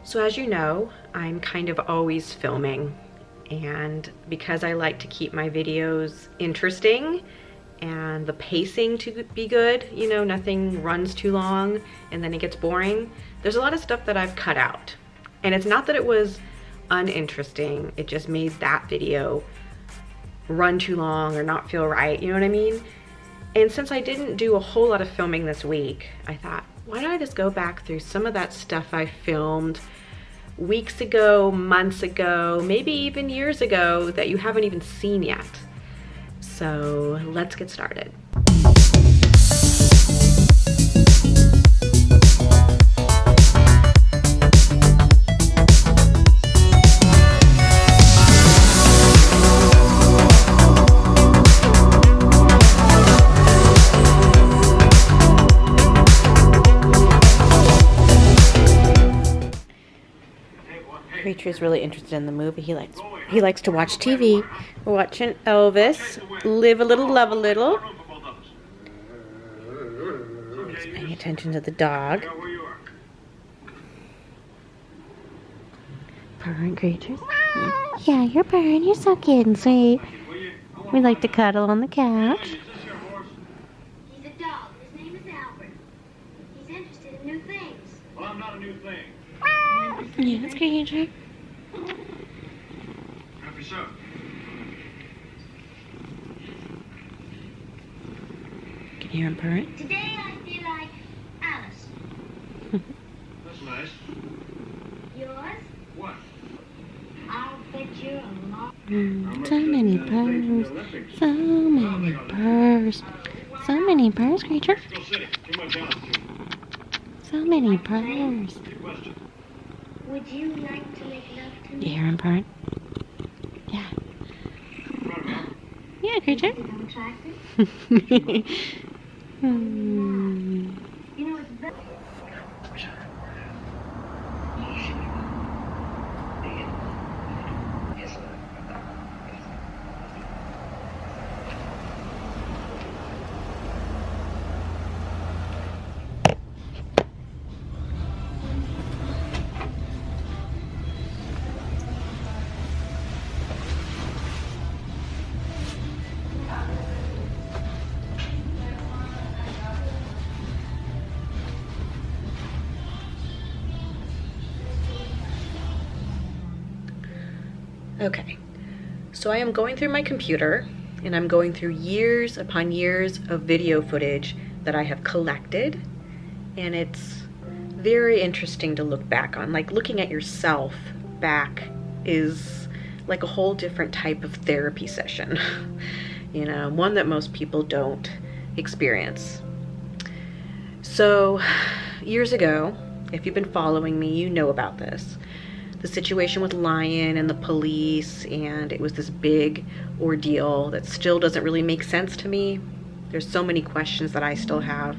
So as you know, I'm kind of always filming, and because I like to keep my videos interesting and the pacing to be good, you know, nothing runs too long and then it gets boring, there's a lot of stuff that I've cut out. And it's not that it was uninteresting, it just made that video run too long or not feel right, you know what I mean? And since I didn't do a whole lot of filming this week, I thought, why don't I just go back through some of that stuff I filmed weeks ago, months ago, maybe even years ago that you haven't even seen yet. So let's get started. Creature's really interested in the movie. He likes to watch TV. We're watching Elvis. Live a little, love a little. He's paying attention to the dog. Purring, Creatures. Yeah, you're purring. You're so cute and sweet. We like to cuddle on the couch. He's a dog. His name is Albert. He's interested in new things. Well, I'm not a new thing. Yes, Creature. Happy so. Can you hear him purring? Today I feel like Alice. That's nice. Yours? What? I'll bet you're a lot. So many purrs. So many purrs. So many purrs, Creature. Go city. Give my balance to you. So many purrs. Good question. Would you like to make love to You me? hear him purring? Yeah. Right about. Yeah, Creature. Think I'm attractive? Hmm. You know, it's better. Okay, so I am going through my computer and I'm going through years upon years of video footage that I have collected, and it's very interesting to look back on. Like, looking at yourself back is like a whole different type of therapy session, you know, one that most people don't experience. So years ago, if you've been following me, you know about this. The situation with Lion and the police, and it was this big ordeal that still doesn't really make sense to me. There's so many questions that I still have.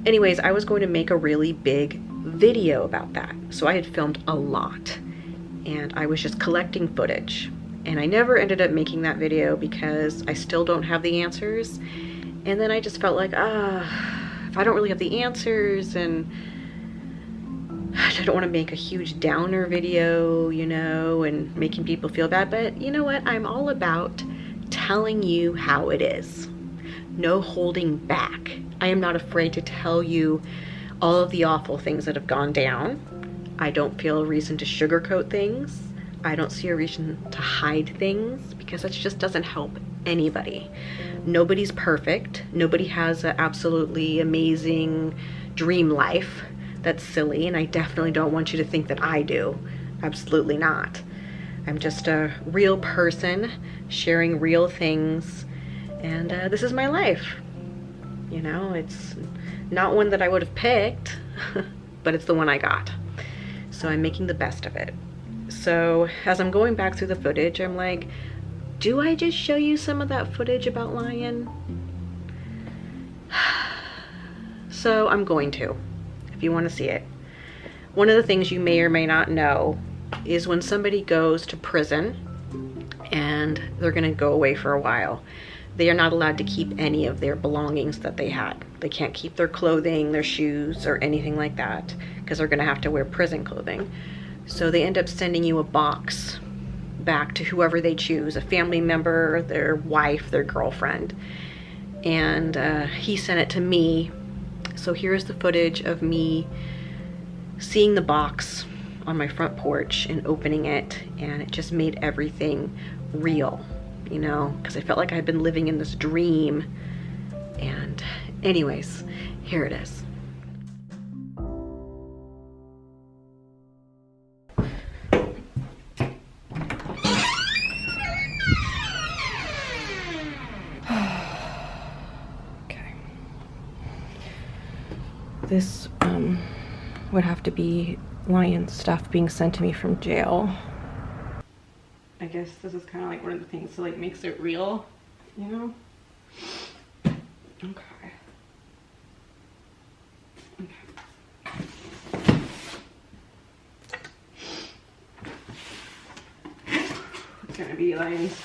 Anyways, I was going to make a really big video about that. So I had filmed a lot and I was just collecting footage, and I never ended up making that video because I still don't have the answers. And then I just felt like, if I don't really have the answers, and I don't want to make a huge downer video, you know, and making people feel bad, but you know what? I'm all about telling you how it is. No holding back. I am not afraid to tell you all of the awful things that have gone down. I don't feel a reason to sugarcoat things. I don't see a reason to hide things, because that just doesn't help anybody. Nobody's perfect. Nobody has an absolutely amazing dream life. That's silly, and I definitely don't want you to think that I do. Absolutely not. I'm just a real person sharing real things, and this is my life. You know, it's not one that I would have picked, but it's the one I got. So I'm making the best of it. So as I'm going back through the footage, I'm like, do I just show you some of that footage about Lion? So I'm going to, if you want to see it. One of the things you may or may not know is when somebody goes to prison and they're going to go away for a while, they are not allowed to keep any of their belongings that they had. They can't keep their clothing, their shoes, or anything like that, because they're gonna have to wear prison clothing. So they end up sending you a box back to whoever they choose, a family member, their wife, their girlfriend. And he sent it to me. So here's the footage of me seeing the box on my front porch and opening it, and it just made everything real, you know, because I felt like I had been living in this dream. And anyways, here it is. Okay. This would have to be Lion stuff being sent to me from jail. I guess this is kind of like one of the things that like makes it real, you know? Okay. It's gonna be Lion's.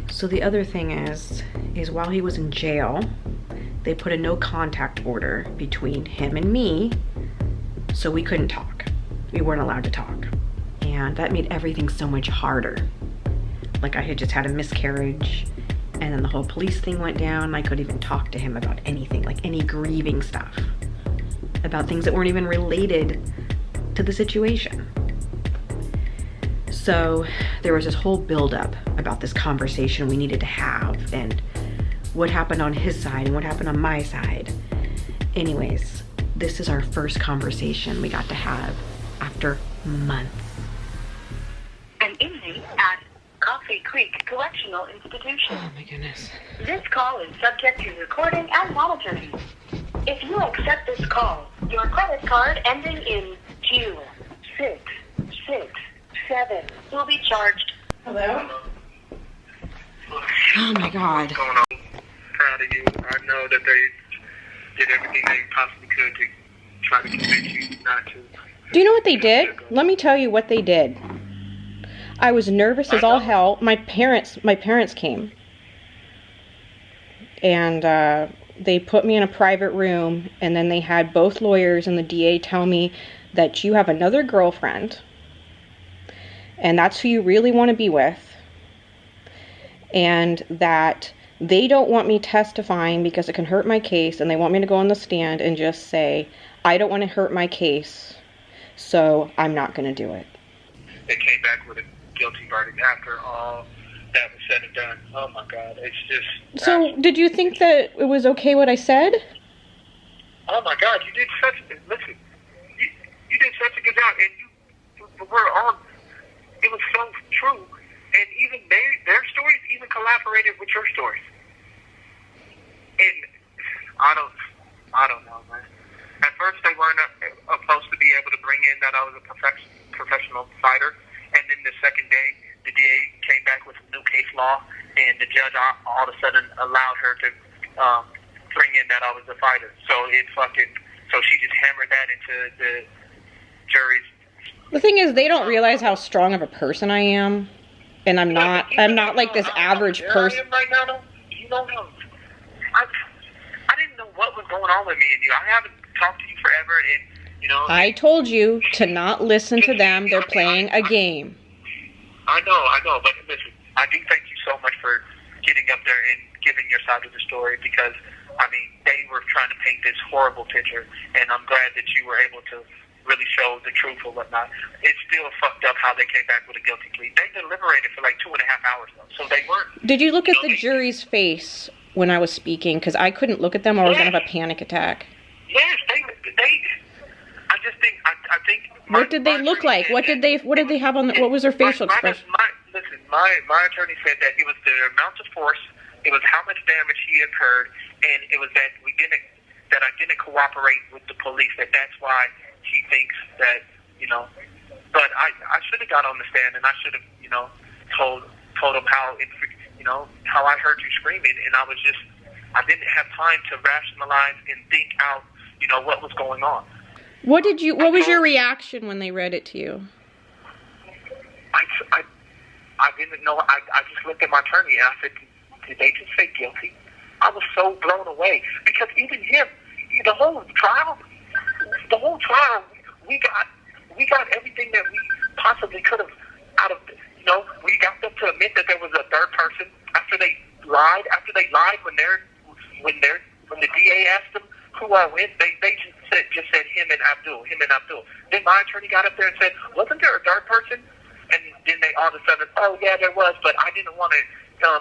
So the other thing is while he was in jail, they put a no contact order between him and me, so we couldn't talk. We weren't allowed to talk. And that made everything so much harder. Like I had just had a miscarriage, and then the whole police thing went down, and I couldn't even talk to him about anything, like any grieving stuff, about things that weren't even related to the situation. So there was this whole buildup about this conversation we needed to have, and what happened on his side and what happened on my side. Anyways, this is our first conversation we got to have after months. An inmate at Coffee Creek Correctional Institution. Oh my goodness. This call is subject to recording and monitoring. If you accept this call, your credit card ending in 2667 will be charged. Hello? Oh my God. What's going on? Proud of you. I know that they did everything they possibly could to try to convince you not to. Do you know what they did? Let me tell you what they did. I was nervous as all hell. My parents came. And they put me in a private room, and then they had both lawyers and the DA tell me that you have another girlfriend, and that's who you really want to be with, and that they don't want me testifying because it can hurt my case, and they want me to go on the stand and just say, I don't want to hurt my case, so I'm not going to do it. They came back with a guilty verdict after all that was said and done. Oh my God, it's just... So, did you think that it was okay what I said? Oh my God, you did such... Listen, you did such a good job, and you were on... It was so true, and even their stories even collaborated with your stories. And I don't know, man. At first, they weren't supposed to be able to bring in that I was a professional fighter, and then the second day, the DA came back with a new case law, and the judge all of a sudden allowed her to bring in that I was a fighter. So she just hammered that into the jury's. The thing is, they don't realize how strong of a person I am, and I'm not like this average person. I am right now, though. You don't know. I didn't know what was going on with me and you. I haven't talked to you forever, and you know. I told you to not listen to them. They're playing a game. I know, but listen, I do thank you so much for getting up there and giving your side of the story, because, I mean, they were trying to paint this horrible picture, and I'm glad that you were able to really show the truth or whatnot. It's still fucked up how they came back with a guilty plea. They deliberated for like 2.5 hours, though, so they weren't... Did you look at the jury's face when I was speaking? Because I couldn't look at them or I was going to have a panic attack. Yes, they I just think, I think... What did they look like? What did they have on? What was their facial expression? Listen, my attorney said that it was the amount of force, it was how much damage he incurred, and it was that that I didn't cooperate with the police, that's why he thinks that, you know. But I should have got on the stand, and I should have, you know, told him how it, you know, how I heard you screaming, and I didn't have time to rationalize and think out, you know, what was going on. What was your reaction when they read it to you? I didn't know. I just looked at my attorney and I said, did they just say guilty? I was so blown away because even him, the whole trial, we got everything that we possibly could have out of, you know, we got them to admit that there was a third person after they lied when the DA asked them who I went, they just said him and Abdul. Then my attorney got up there and said, wasn't there a third person? And then they all of a sudden, oh yeah, there was, but I didn't want to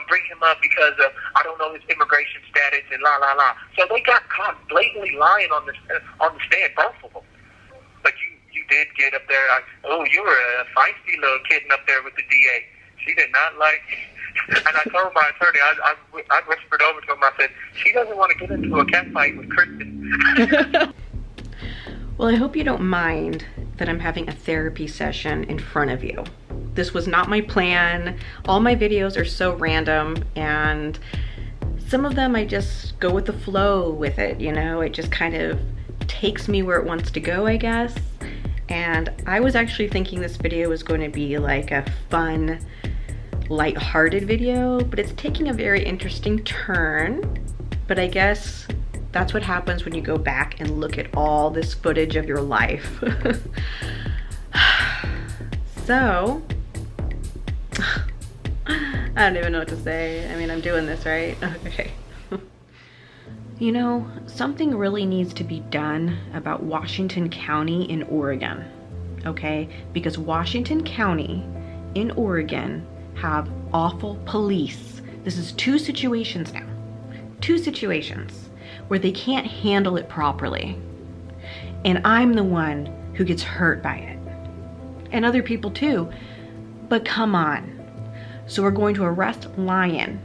bring him up because I don't know his immigration status and la la la. So they got caught blatantly lying on the stand, both of them. But you did get up there. You were a feisty little kid up there with the DA. She did not like. And I told my attorney, I whispered over to him. I said, she doesn't want to get into a cat fight with Kristen. Well, I hope you don't mind that I'm having a therapy session in front of you. This was not my plan. All my videos are so random, and some of them I just go with the flow with it, you know? It just kind of takes me where it wants to go, I guess. And I was actually thinking this video was going to be like a fun, light-hearted video, but it's taking a very interesting turn. But I guess that's what happens when you go back and look at all this footage of your life. So, I don't even know what to say. I mean, I'm doing this, right? Okay. You know, something really needs to be done about Washington County in Oregon, okay? Because Washington County in Oregon have awful police. This is two situations now. Two situations where they can't handle it properly. And I'm the one who gets hurt by it. And other people too. But come on. So we're going to arrest Lion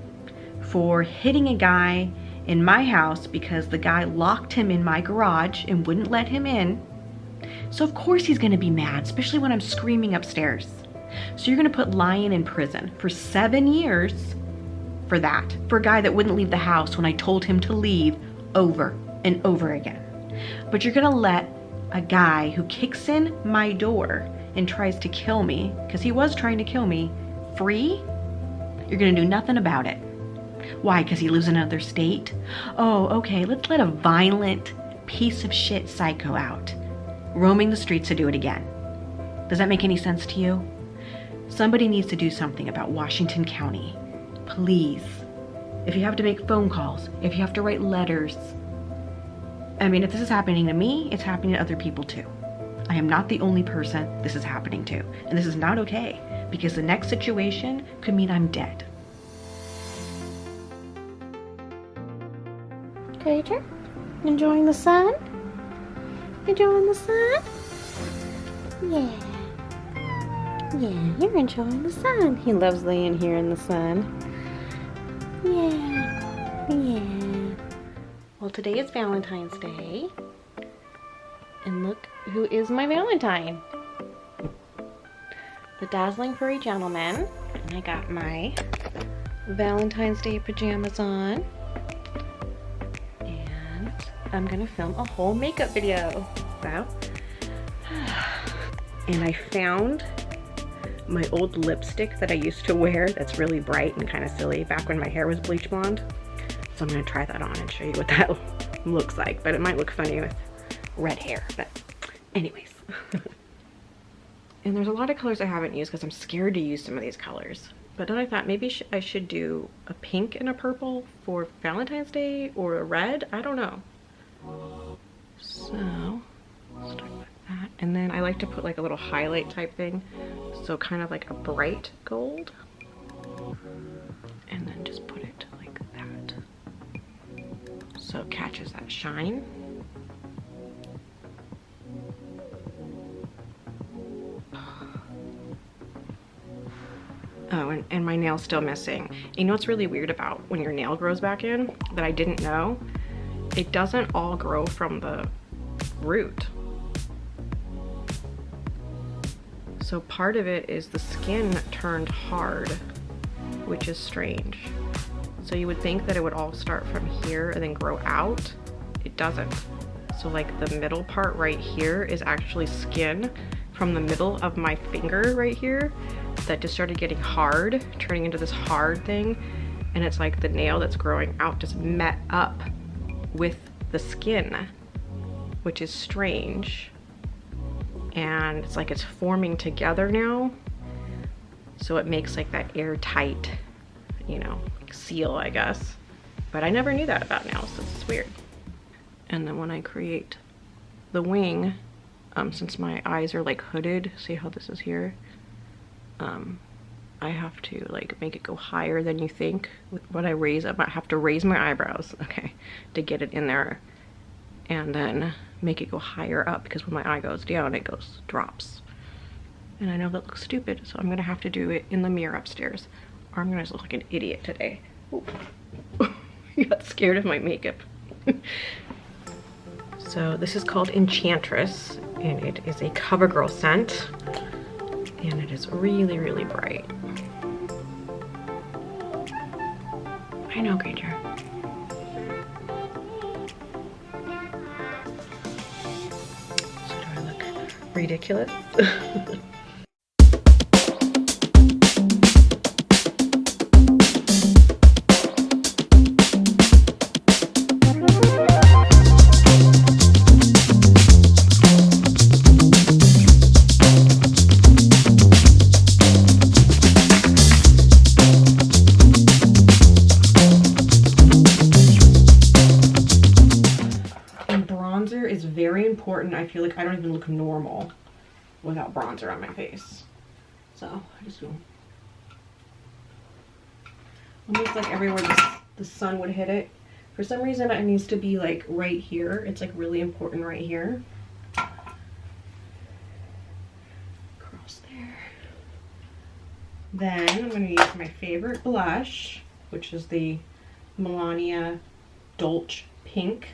for hitting a guy in my house because the guy locked him in my garage and wouldn't let him in. So of course he's gonna be mad, especially when I'm screaming upstairs. So you're gonna put Lion in prison for 7 years for that, for a guy that wouldn't leave the house when I told him to leave over and over again. But you're gonna let a guy who kicks in my door and tries to kill me, because he was trying to kill me, free? You're gonna do nothing about it. Why? Because he lives in another state? Oh, okay, let's let a violent piece of shit psycho out, roaming the streets to do it again. Does that make any sense to you? Somebody needs to do something about Washington County. Please. If you have to make phone calls, if you have to write letters. I mean, if this is happening to me, it's happening to other people too. I am not the only person this is happening to. And this is not okay, because the next situation could mean I'm dead. Gator, enjoying the sun? Enjoying the sun? Yeah. Yeah, you're enjoying the sun. He loves laying here in the sun. Yeah. Yeah. Well, today is Valentine's Day. And look who is my Valentine. The dazzling furry gentleman. And I got my Valentine's Day pajamas on. And I'm gonna film a whole makeup video. So, and I found my old lipstick that I used to wear that's really bright and kind of silly back when my hair was bleach blonde. So I'm gonna try that on and show you what that looks like, but it might look funny with red hair, but anyways. And there's a lot of colors I haven't used because I'm scared to use some of these colors. But then I thought maybe I should do a pink and a purple for Valentine's Day, or a red, I don't know. So, start with that. And then I like to put like a little highlight type thing. So kind of like a bright gold. And then just put it like that. So it catches that shine. Oh, and my nail's still missing. You know what's really weird about when your nail grows back in that I didn't know it doesn't all grow from the root. So part of it is the skin turned hard, which is strange. So you would think that it would all start from here and then grow out. It doesn't. So like the middle part right here is actually skin from the middle of my finger right here that just started getting hard, turning into this hard thing. And it's like the nail that's growing out just met up with the skin, which is strange. And it's like it's forming together now. So it makes like that airtight, you know, seal, I guess. But I never knew that about nails, so it's weird. And then when I create the wing, since my eyes are like hooded, see how this is here? I have to like make it go higher than you think. When I raise up, I have to raise my eyebrows, okay, to get it in there. And then make it go higher up, because when my eye goes down, it drops. And I know that looks stupid, so I'm gonna have to do it in the mirror upstairs, or I'm gonna just look like an idiot today. You got scared of my makeup. So this is called Enchantress, and it is a CoverGirl scent, and it is really, really bright. I know, Granger. So do I look ridiculous? Is very important. I feel like I don't even look normal without bronzer on my face. So I just go almost like everywhere the sun would hit it. For some reason it needs to be like right here. It's like really important right here. Across there. Then I'm going to use my favorite blush, which is the Melania Dolce Pink.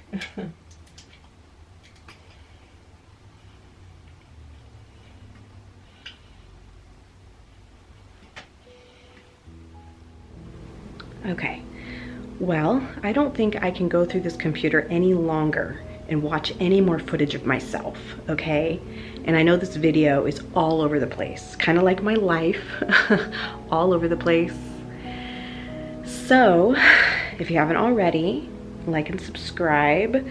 Okay, well, I don't think I can go through this computer any longer and watch any more footage of myself, okay? And I know this video is all over the place, kind of like my life, all over the place. So, if you haven't already, like and subscribe.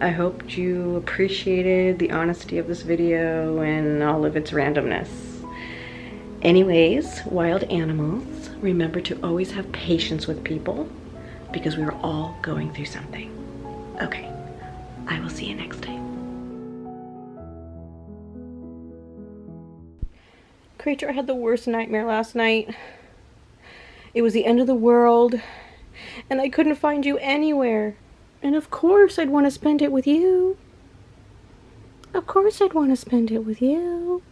I hope you appreciated the honesty of this video and all of its randomness. Anyways, wild animals, remember to always have patience with people, because we are all going through something. Okay, I will see you next time. Creature, I had the worst nightmare last night. It was the end of the world, and I couldn't find you anywhere. And of course I'd want to spend it with you. Of course I'd want to spend it with you.